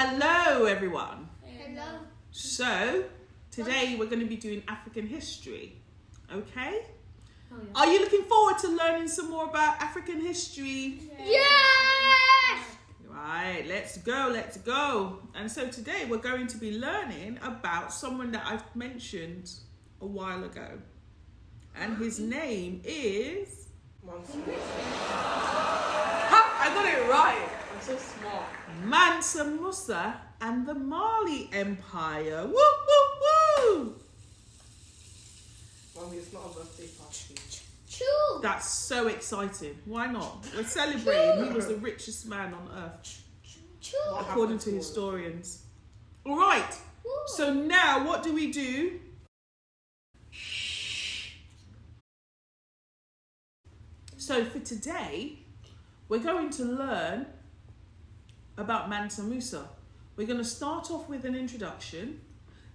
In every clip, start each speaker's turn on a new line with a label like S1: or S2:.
S1: Hello everyone.
S2: Hello.
S1: So today we're going to be doing African history. Okay?
S2: Oh, yeah.
S1: Are you looking forward to learning some more about African history?
S2: Yes!
S1: Right, let's go. And so today we're going to be learning about someone that I've mentioned a while ago. And his name is...
S3: Mansa Musa. Ha! I got it right. I'm so smart.
S1: Mansa Musa and the Mali Empire. Woo, woo, woo!
S3: Mommy, it's not a birthday party.
S2: Choo!
S1: That's so exciting. Why not? We're celebrating he was the richest man on earth,
S2: Choo!
S1: according to historians. All right. So now what do we do? So for today, we're going to learn about Mansa Musa. We're going to start off with an introduction.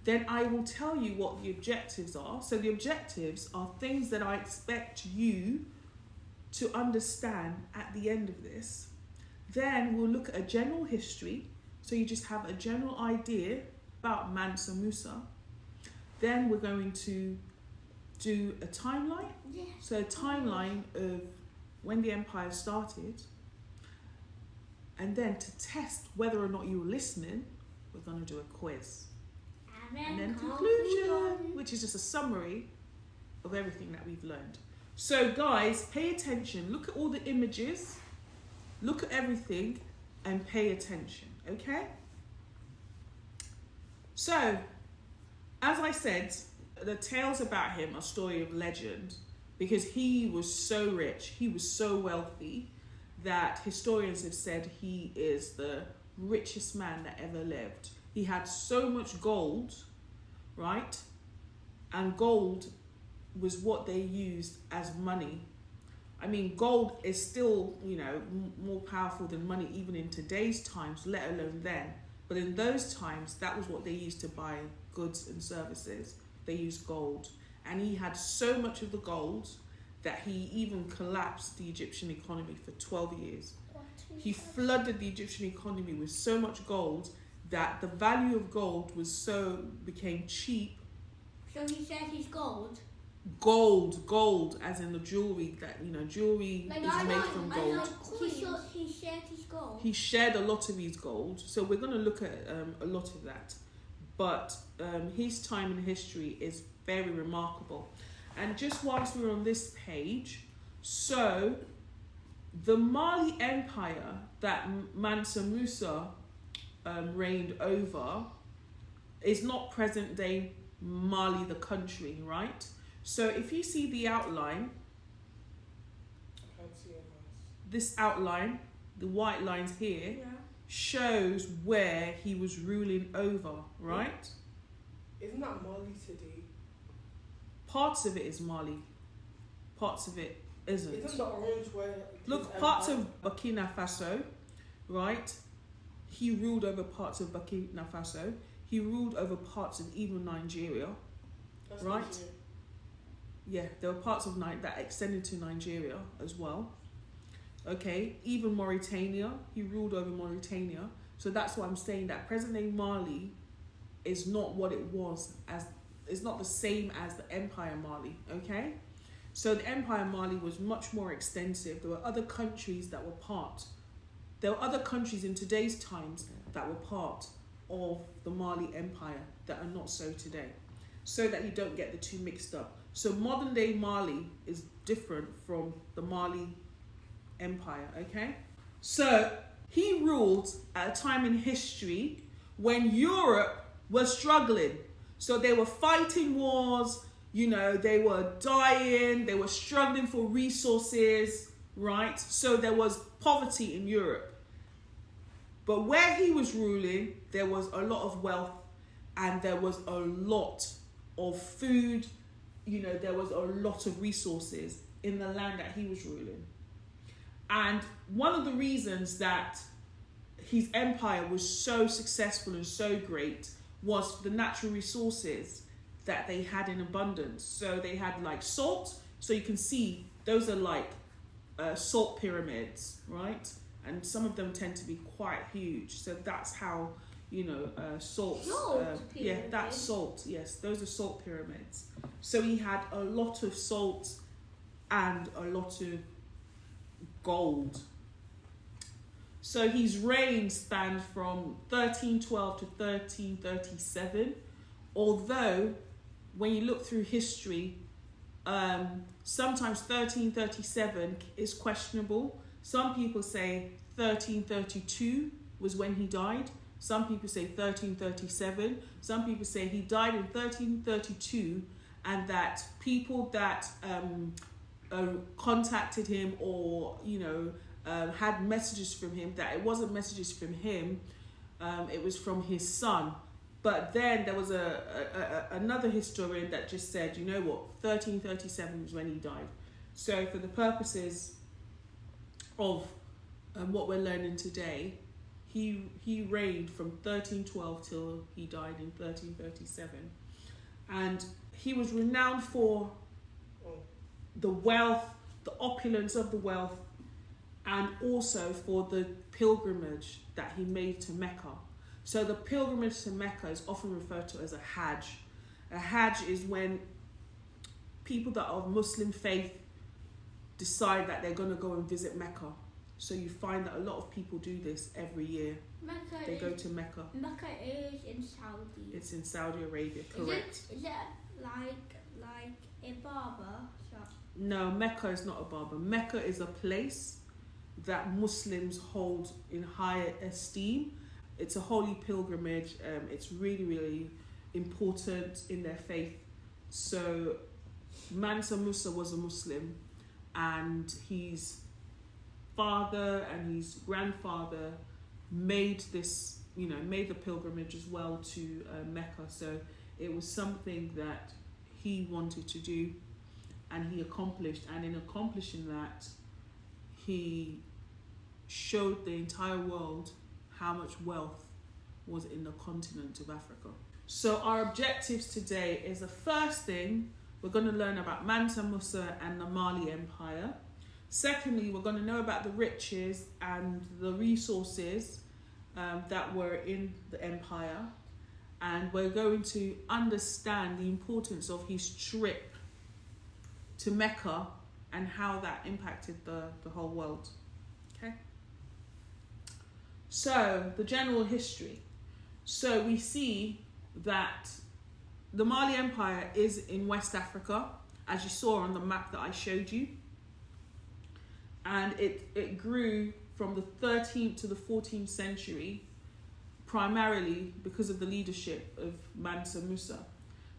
S1: Then I will tell you what the objectives are. So the objectives are things that I expect you to understand at the end of this. Then we'll look at a general history. So you just have a general idea about Mansa Musa. Then we're going to do a timeline.
S2: Yes.
S1: So a timeline of when the empire started. And then to test whether or not you were listening, we're going to do a quiz. And then conclusion, which is just a summary of everything that we've learned. So guys, pay attention. Look at all the images. Look at everything and pay attention, okay? So, as I said, the tales about him are story of legend because he was so rich, he was so wealthy that historians have said he is the richest man that ever lived. He had so much gold, right? And gold was what they used as money. I mean, gold is still, more powerful than money even in today's times, let alone then. But in those times, that was what they used to buy goods and services. They used gold. And he had so much of the gold that he even collapsed the Egyptian economy for 12 years. He flooded the Egyptian economy with so much gold that the value of gold became cheap.
S2: So he said he's gold?
S1: Gold, as in the jewelry that, jewelry is made from gold.
S2: He said he's gold?
S1: He shared a lot of his gold. So we're going to look at a lot of that. But his time in history is very remarkable. And just whilst we're on this page, so the Mali Empire that Mansa Musa reigned over is not present day Mali the country, right? So if you see the outline,
S3: I can't see it.
S1: this outline, the white lines here, shows where he was ruling over, right?
S3: Isn't that Mali today?
S1: Parts of it is Mali, parts of it isn't.
S3: Isn't the orange where...
S1: Look, parts of Burkina Faso, right? He ruled over parts of Burkina Faso. He ruled over parts of even Nigeria.
S3: That's
S1: right?
S3: Nigeria.
S1: Yeah, there were parts of that extended to Nigeria as well. Okay, even Mauritania, he ruled over Mauritania. So that's why I'm saying that present-day Mali is not what it was, it's not the same as the Empire Mali, okay? So the Empire Mali was much more extensive. There were other countries that were there were other countries in today's times that were part of the Mali Empire that are not so today, so that you don't get the two mixed up. So modern day Mali is different from the Mali Empire, okay? So he ruled at a time in history when Europe was struggling. So they were fighting wars, they were dying, they were struggling for resources, right? So there was poverty in Europe. But where he was ruling, there was a lot of wealth and there was a lot of food, there was a lot of resources in the land that he was ruling. And one of the reasons that his empire was so successful and so great was the natural resources that they had in abundance. So they had like salt. So you can see those are like salt pyramids, right? And some of them tend to be quite huge. So that's how salt.
S2: Salt
S1: Yeah, that's
S2: pyramids.
S1: salt. Yes, those are salt pyramids. So he had a lot of salt and a lot of gold. So his reign spanned from 1312 to 1337. Although, when you look through history, sometimes 1337 is questionable. Some people say 1332 was when he died. Some people say 1337. Some people say he died in 1332, and that people that contacted him or had messages from him, that it wasn't messages from him, it was from his son. But then there was another historian that just said, 1337 was when he died. So for the purposes of what we're learning today, he reigned from 1312 till he died in 1337. And he was renowned for the wealth, the opulence of the wealth, and also for the pilgrimage that he made to Mecca. So the pilgrimage to Mecca is often referred to as a Hajj. A Hajj is when people that are of Muslim faith decide that they're going to go and visit Mecca. So you find that a lot of people do this every year. They go to Mecca.
S2: Mecca is in Saudi.
S1: It's in Saudi Arabia, correct?
S2: Is it like a barber shop?
S1: No, Mecca is not a barber. Mecca is a place that Muslims hold in high esteem. It's a holy pilgrimage. It's really, really important in their faith. So Mansa Musa was a Muslim, and his father and his grandfather made the pilgrimage as well to Mecca. So it was something that he wanted to do, and he accomplished. And in accomplishing that, he showed the entire world how much wealth was in the continent of Africa. So our objectives today is, the first thing, we're going to learn about Mansa Musa and the Mali Empire. Secondly, we're going to know about the riches and the resources that were in the empire. And we're going to understand the importance of his trip to Mecca and how that impacted the whole world. Okay? So, the general history. So we see that the Mali Empire is in West Africa, as you saw on the map that I showed you. And it grew from the 13th to the 14th century, primarily because of the leadership of Mansa Musa.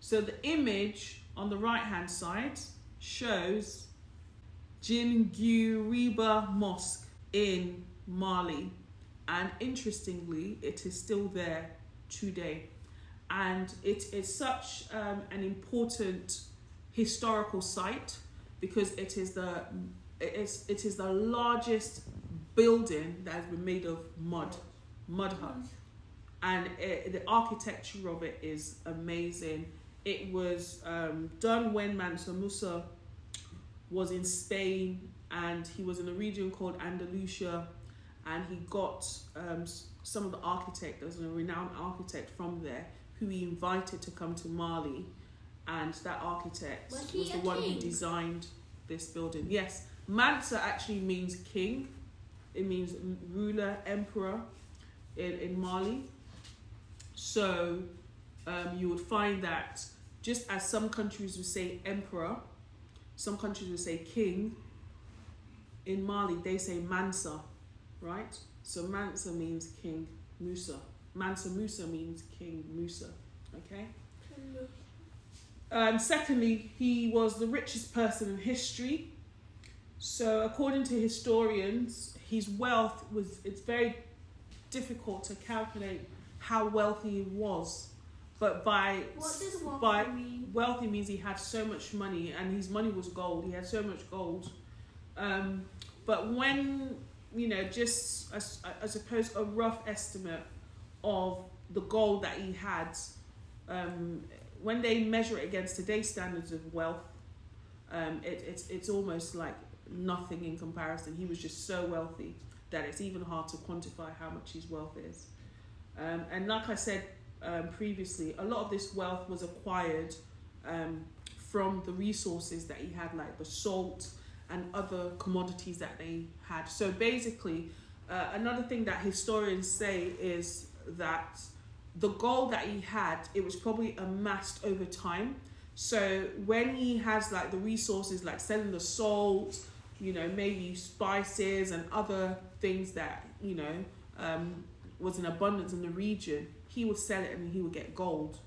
S1: So the image on the right-hand side shows Jingiriba Mosque in Mali. And interestingly, it is still there today. And it is such an important historical site because it is the largest building that has been made of mud hut. And the architecture of it is amazing. It was done when Mansa Musa was in Spain, and he was in a region called Andalusia, and he got some of the architect, there was a renowned architect from there who he invited to come to Mali, and that architect was the one who designed this building. Yes, Mansa actually means king. It means ruler, emperor in Mali. So you would find that just as some countries would say emperor, some countries would say king, in Mali they say Mansa, right? So Mansa means King Musa. Mansa Musa means King Musa, okay? Secondly, he was the richest person in history. So according to historians, his wealth it's very difficult to calculate how wealthy he was. But
S2: what does wealthy mean?
S1: Wealthy means he had so much money, and his money was gold. He had so much gold. But when, just I suppose a rough estimate of the gold that he had, when they measure it against today's standards of wealth, it's almost like nothing in comparison. He was just so wealthy that it's even hard to quantify how much his wealth is. And like I said previously, a lot of this wealth was acquired from the resources that he had, like the salt and other commodities that they had. So basically, another thing that historians say is that the gold that he had, it was probably amassed over time. So when he has like the resources, like selling the salt, you know, maybe spices and other things that, you know, was in abundance in the region, he would sell it and he would get gold.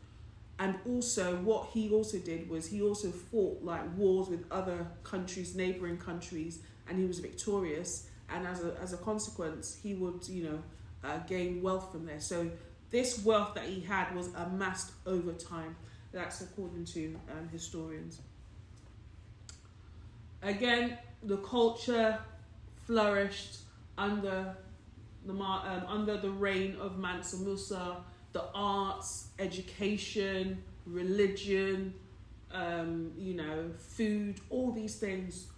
S1: And also what he also did was he also fought like wars with other countries, neighboring countries, and he was victorious. And as a consequence, he would, you know, gain wealth from there. So this wealth that he had was amassed over time. That's according to historians. Again, the culture flourished under the reign of Mansa Musa. The arts, education, religion, you know, food, all these things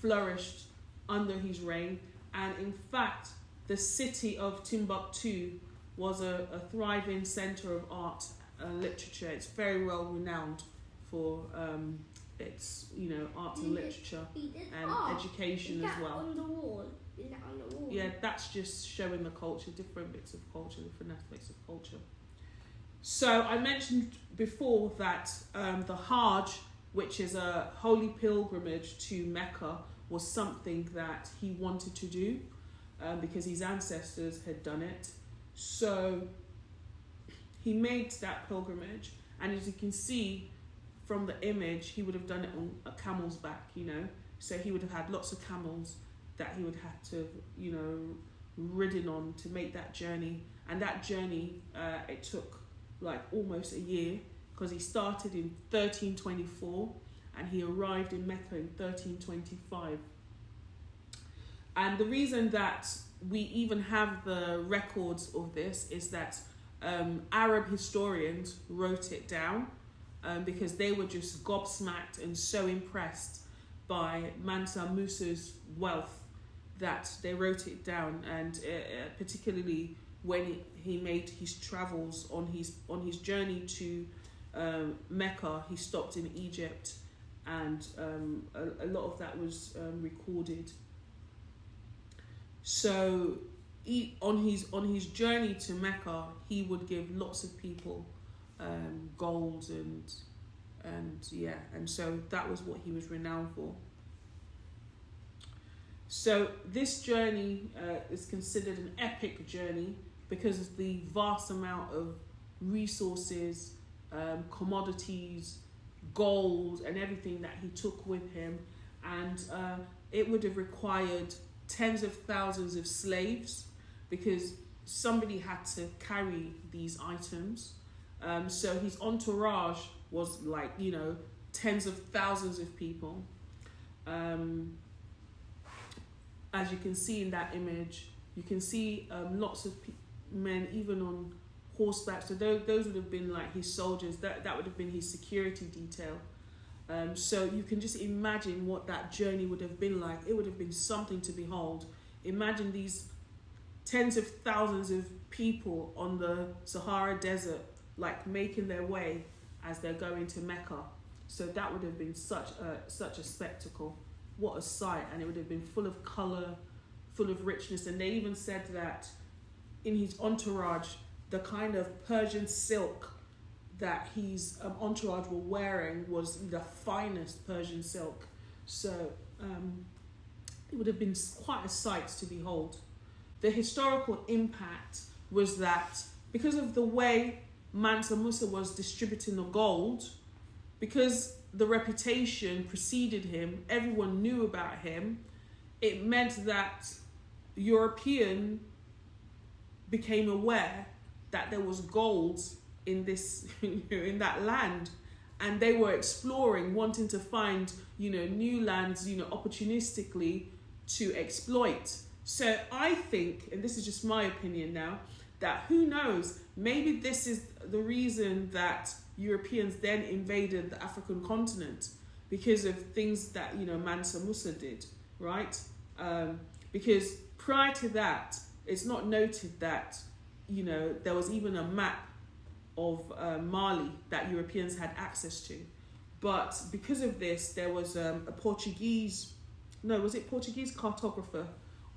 S1: flourished under his reign. And in fact, the city of Timbuktu was a thriving centre of art and literature. It's very well renowned for its, you know, art and literature and education as well.
S2: On the wall? Is that on the wall?
S1: Yeah, that's just showing the culture, different bits of culture, different aspects of culture. So I mentioned before that the Hajj, which is a holy pilgrimage to Mecca, was something that he wanted to do because his ancestors had done it. So he made that pilgrimage, and as you can see from the image, he would have done it on a camel's back, you know. So he would have had lots of camels that he would have to, you know, ridden on to make that journey. And that journey, it took like almost a year, because he started in 1324 and he arrived in Mecca in 1325. And the reason that we even have the records of this is that Arab historians wrote it down because they were just gobsmacked and so impressed by Mansa Musa's wealth that they wrote it down. And particularly when he made his travels on his journey to Mecca, he stopped in Egypt, and a lot of that was recorded. So on his journey to Mecca, he would give lots of people gold and so that was what he was renowned for. So this journey is considered an epic journey because of the vast amount of resources, commodities, gold, and everything that he took with him. And it would have required tens of thousands of slaves because somebody had to carry these items. So his entourage was like, you know, tens of thousands of people. As you can see in that image, you can see lots of men even on horseback. So those would have been like his soldiers. That would have been his security detail. So you can just imagine what that journey would have been like. It would have been something to behold. Imagine these tens of thousands of people on the Sahara Desert, like making their way as they're going to Mecca. So that would have been such a spectacle. What a sight. And it would have been full of colour, full of richness. And they even said that in his entourage, the kind of Persian silk that his entourage were wearing was the finest Persian silk. So it would have been quite a sight to behold. The historical impact was that because of the way Mansa Musa was distributing the gold, because the reputation preceded him, everyone knew about him, it meant that European became aware that there was gold in this, in that land, and they were exploring, wanting to find, new lands, opportunistically to exploit. So I think, and this is just my opinion now, that who knows, maybe this is the reason that Europeans then invaded the African continent, because of things that, Mansa Musa did, right? Because prior to that, it's not noted that there was even a map of Mali that Europeans had access to. But because of this, there was a Portuguese cartographer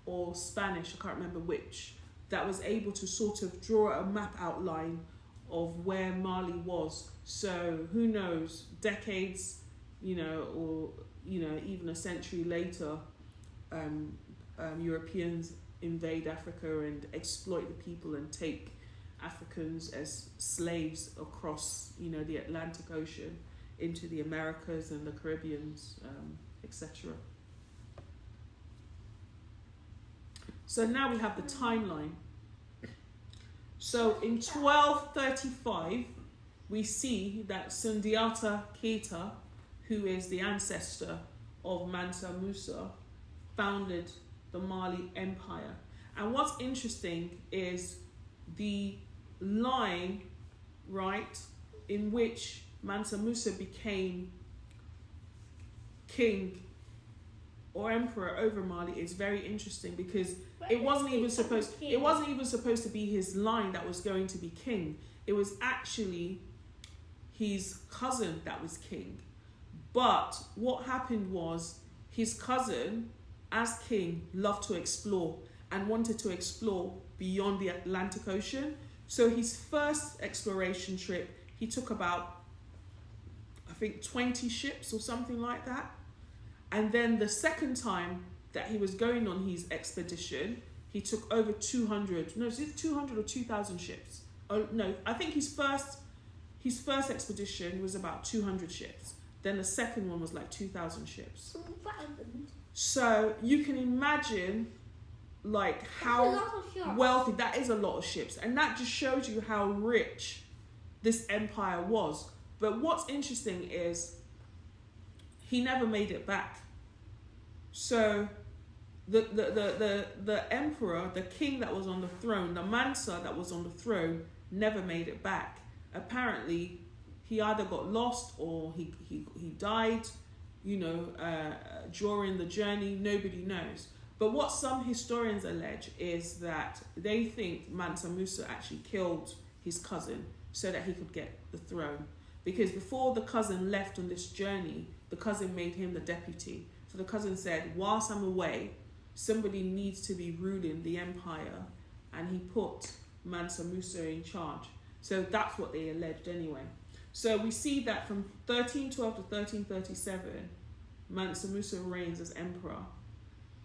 S1: or Spanish, I can't remember which, that was able to sort of draw a map outline of where Mali was. So who knows, decades, or even a century later, Europeans invade Africa and exploit the people and take Africans as slaves across, the Atlantic Ocean into the Americas and the Caribbeans, etc. So now we have the timeline. So in 1235, we see that Sundiata Keita, who is the ancestor of Mansa Musa, founded the Mali Empire. And what's interesting is the line, right, in which Mansa Musa became king or emperor over Mali is very interesting, because it wasn't even supposed to be his line that was going to be king. It was actually his cousin that was king. But what happened was his cousin, as king, loved to explore and wanted to explore beyond the Atlantic Ocean. So his first exploration trip, he took about, I think, 20 ships or something like that. And then the second time that he was going on his expedition, he took over 200, no, is it 200 or 2,000 ships? Oh, no, I think his first expedition was about 200 ships. Then the second one was like 2,000 ships. So you can imagine like how wealthy, that is a lot of ships. And that just shows you how rich this empire was. But what's interesting is he never made it back. So the emperor, the king that was on the throne, the Mansa that was on the throne, never made it back. Apparently, he either got lost or he died, during the journey. Nobody knows. But what some historians allege is that they think Mansa Musa actually killed his cousin so that he could get the throne. Because before the cousin left on this journey, the cousin made him the deputy. So the cousin said, whilst I'm away, somebody needs to be ruling the empire. And he put Mansa Musa in charge. So that's what they alleged anyway. So we see that from 1312 to 1337, Mansa Musa reigns as emperor.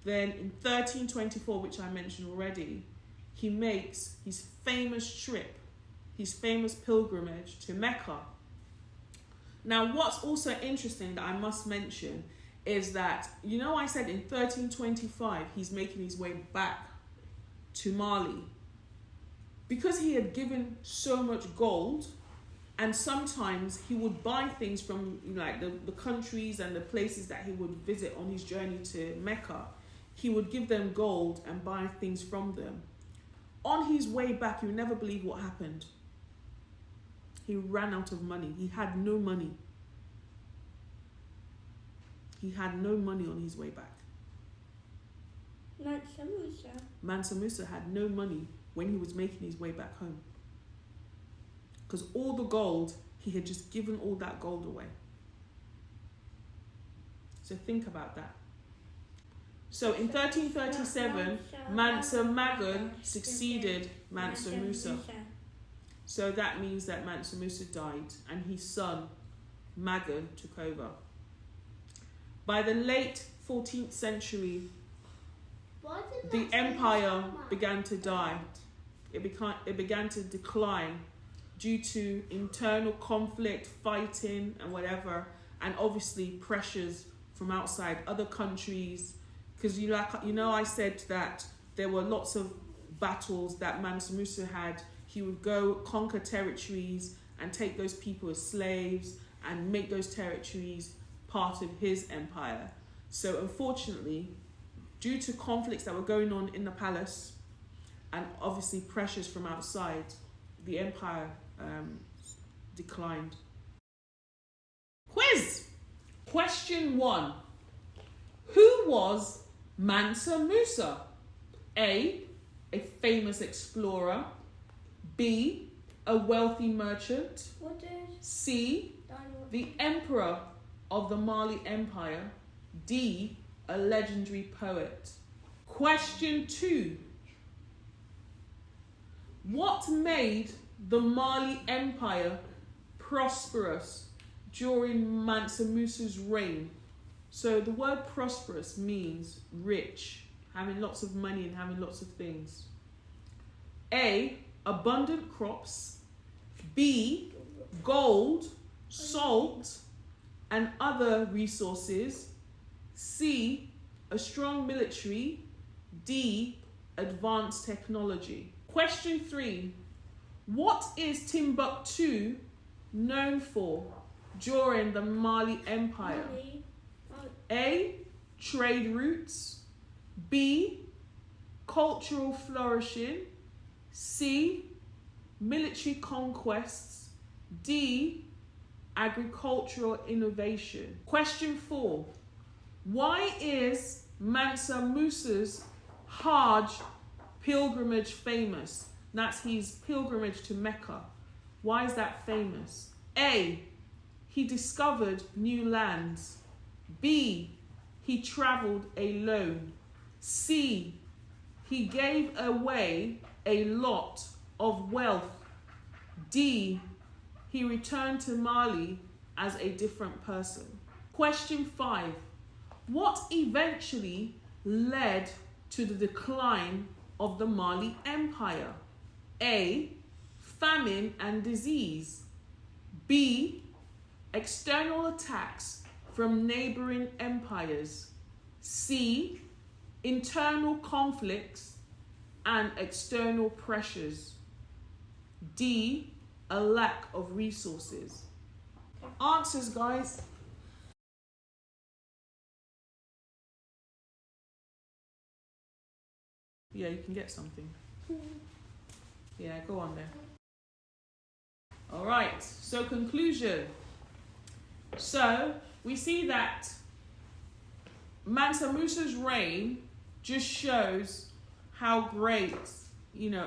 S1: Then in 1324, which I mentioned already, he makes his famous trip, his famous pilgrimage to Mecca. Now, what's also interesting that I must mention is that, I said in 1325, he's making his way back to Mali. Because he had given so much gold, and sometimes he would buy things from the countries and the places that he would visit on his journey to Mecca. He would give them gold and buy things from them. On his way back, you'll never believe what happened. He ran out of money. He had no money. He had no money on his way back. Mansa Musa had no money when he was making his way back home. Because all the gold, he had just given all that gold away. So think about that. So in 1337, Mansa Magan succeeded Mansa Musa. So that means that Mansa Musa died and his son Magan took over. By the late 14th century, the empire began to die. It began to decline due to internal conflict, fighting and whatever, and obviously pressures from outside other countries. Because I said that there were lots of battles that Mansa Musa had. He would go conquer territories and take those people as slaves and make those territories part of his empire. So unfortunately, due to conflicts that were going on in the palace and obviously pressures from outside, the empire declined. Quiz! Question 1. Who was Mansa Musa? A famous explorer. B, a wealthy merchant.
S2: What is
S1: C,
S2: Daniel?
S1: the emperor of the Mali Empire. D, a legendary poet. Question 2. What made the Mali Empire prosperous during Mansa Musa's reign? So the word prosperous means rich, having lots of money and having lots of things. A, abundant crops. B, gold, salt, and other resources. C, a strong military. D, advanced technology. Question 3. What is Timbuktu known for during the Mali Empire?
S2: Money.
S1: A, trade routes. B, cultural flourishing. C, military conquests. D, agricultural innovation. Question 4. Why is Mansa Musa's Hajj pilgrimage famous? That's his pilgrimage to Mecca. Why is that famous? A, he discovered new lands. B, he traveled alone. C, he gave away a lot of wealth. D, he returned to Mali as a different person. Question 5. What eventually led to the decline of the Mali Empire? A, famine and disease. B, external attacks from neighboring empires. C, internal conflicts and external pressures. D, a lack of resources. Answers, guys. Yeah, you can get something. Yeah, go on there. All right, so conclusion. So we see that Mansa Musa's reign just shows how great,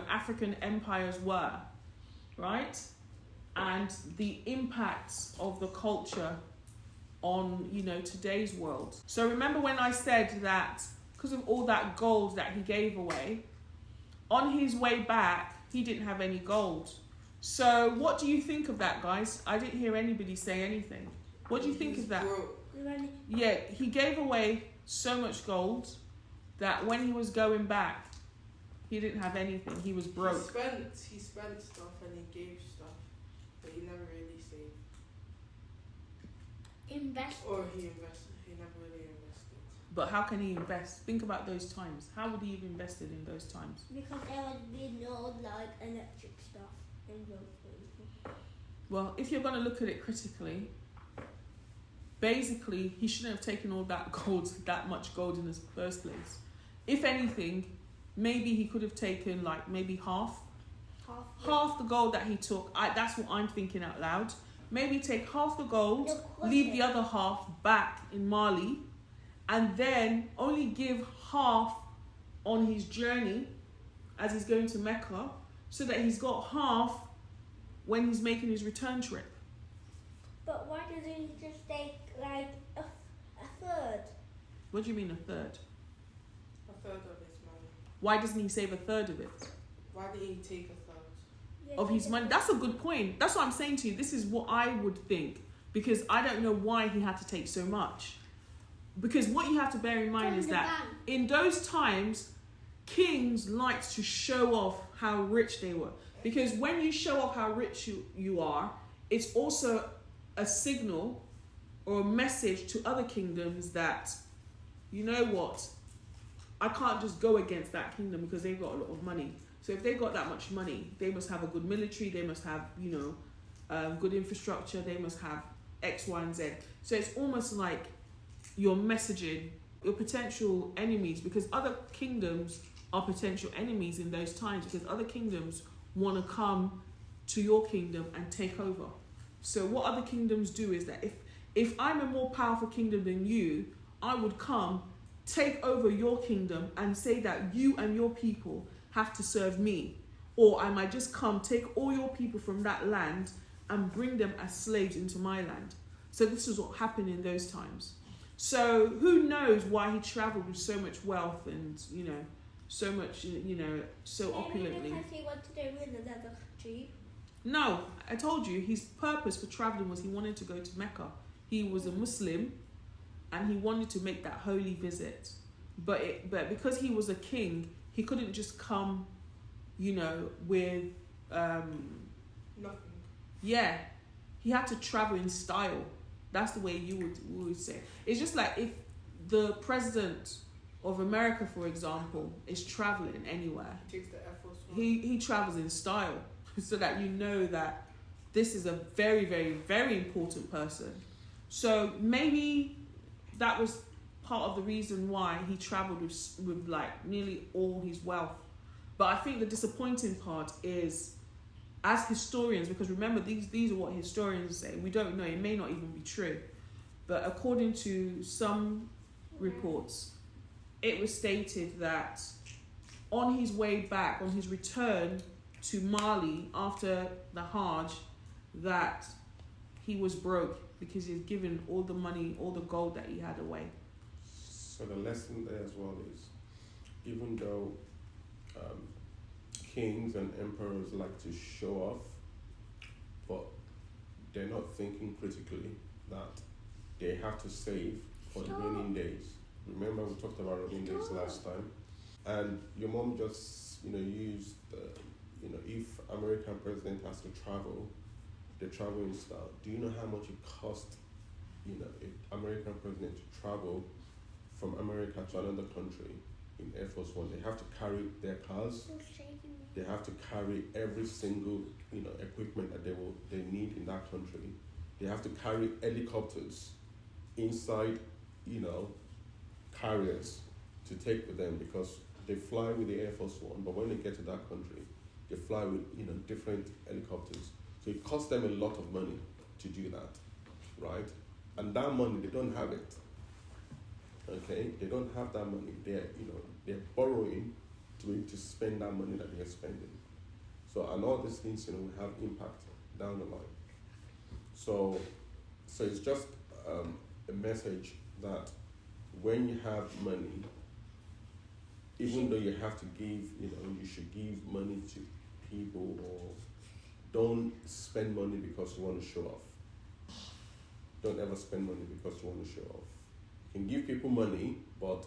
S1: African empires were, right? And the impacts of the culture on, today's world. So remember when I said that because of all that gold that he gave away, on his way back, he didn't have any gold. So what do you think of that, guys? I didn't hear anybody say anything. What do you think of that? Yeah, he gave away so much gold that when he was going back, he didn't have anything. He was broke.
S3: He spent stuff and he gave stuff, but he never really saved.
S2: Invest.
S3: Or he invested. He never really invested.
S1: But how can he invest? Think about those times. How would he have invested in those times?
S2: Because there would be no electric stuff in those places.
S1: Well, if you're going to look at it critically, basically, he shouldn't have taken all that gold, that much gold in the first place. If anything, maybe he could have taken maybe half the gold that he took. That's what I'm thinking out loud. Maybe take half the gold, leave the other half back in Mali, and then only give half on his journey as he's going to Mecca, so that he's got half when he's making his return trip.
S2: But why doesn't he just take a third?
S1: What do you mean a third?
S3: A third of his money.
S1: Why doesn't he save a third of it?
S3: Why did he take a third?
S1: Of his money? That's a good point. That's what I'm saying to you. This is what I would think, because I don't know why he had to take so much. Because what you have to bear in mind is that in those times, kings liked to show off how rich they were. Because when you show off how rich you are, it's also a signal or a message to other kingdoms that, you know what, I can't just go against that kingdom because they've got a lot of money. So if they've got that much money, they must have a good military, they must have, good infrastructure, they must have X, Y, and Z. So it's almost like you're messaging your potential enemies, because other kingdoms are potential enemies in those times, because other kingdoms want to come to your kingdom and take over. So what other kingdoms do is that if I'm a more powerful kingdom than you, I would come, take over your kingdom and say that you and your people have to serve me. or I might just come, take all your people from that land and bring them as slaves into my land. So this is what happened in those times. So who knows why he traveled with so much wealth and, you know, so much, you know, so opulently.
S2: Maybe because he wanted to do in another country.
S1: No, I told you his purpose for traveling was he wanted to go to Mecca. He was a Muslim and he wanted to make that holy visit. But because he was a king, he couldn't just come, you know, with
S3: Nothing.
S1: yeah. He had to travel in style. That's the way you would say. It's just like if the president of America, for example, is traveling anywhere,
S3: He takes the Air Force One.
S1: he travels in style, so that you know that this is a very, very, very important person. So maybe that was part of the reason why he traveled with like nearly all his wealth. But I think the disappointing part is, as historians, because remember these are what historians say. We don't know, it may not even be true. But according to some reports, it was stated that on his way back, on his return to Mali after the Hajj, that he was broke because he had given all the money, all the gold that he had away.
S4: So the lesson there as well is, even though kings and emperors like to show off, but they're not thinking critically that they have to save for the raining days. Remember we talked about raining days last time, and your mom just used if American president has to travel, the traveling style. Do you know how much it costs? If American president to travel from America to another country in Air Force One, they have to carry their cars. They have to carry every single equipment that they need in that country. They have to carry helicopters inside carriers to take with them, because they fly with the Air Force One, but when they get to that country, they fly with different helicopters. So it costs them a lot of money to do that, right? And that money, they don't have it. Okay, they don't have that money. They're borrowing to be able to spend that money that they're spending. So and all these things will have impact down the line. So it's just a message that when you have money, even though you have to give, you should give money to people, or don't spend money because you want to show off. Don't ever spend money because you want to show off. You can give people money, but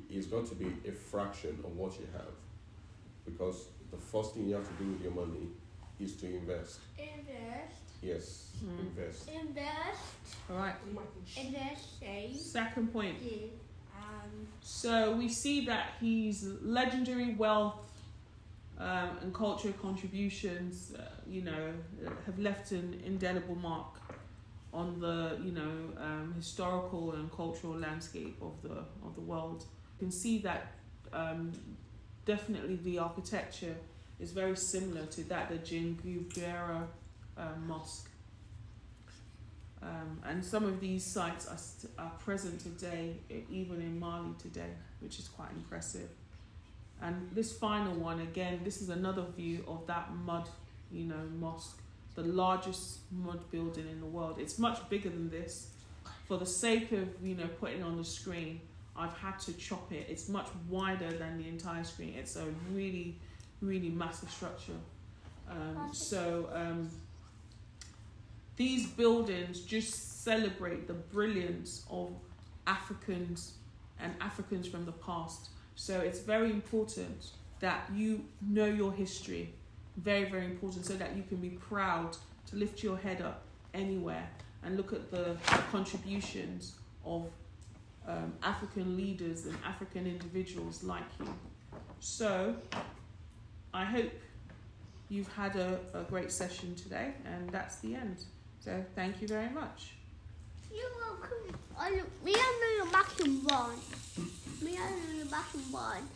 S4: it's got to be a fraction of what you have, because the first thing you have to do with your money is to invest.
S2: Invest.
S4: Yes, invest.
S1: All right.
S2: Invest. Save.
S1: Second point.
S2: Give.
S1: So we see that his legendary wealth and cultural contributions, have left an indelible mark on the, historical and cultural landscape of the world. You can see that definitely the architecture is very similar to that the Grandeur mosque. And some of these sites are present today, even in Mali today, which is quite impressive. And this final one, again, this is another view of that mud, mosque, the largest mud building in the world. It's much bigger than this. For the sake of, putting it on the screen, I've had to chop it. It's much wider than the entire screen. It's a really, really massive structure. These buildings just celebrate the brilliance of Africans and Africans from the past. So it's very important that you know your history. Very, very important, so that you can be proud to lift your head up anywhere and look at the contributions of African leaders and African individuals like you. So I hope you've had a great session today, and that's the end. So thank you very much.
S2: You're welcome. Me and the back and one.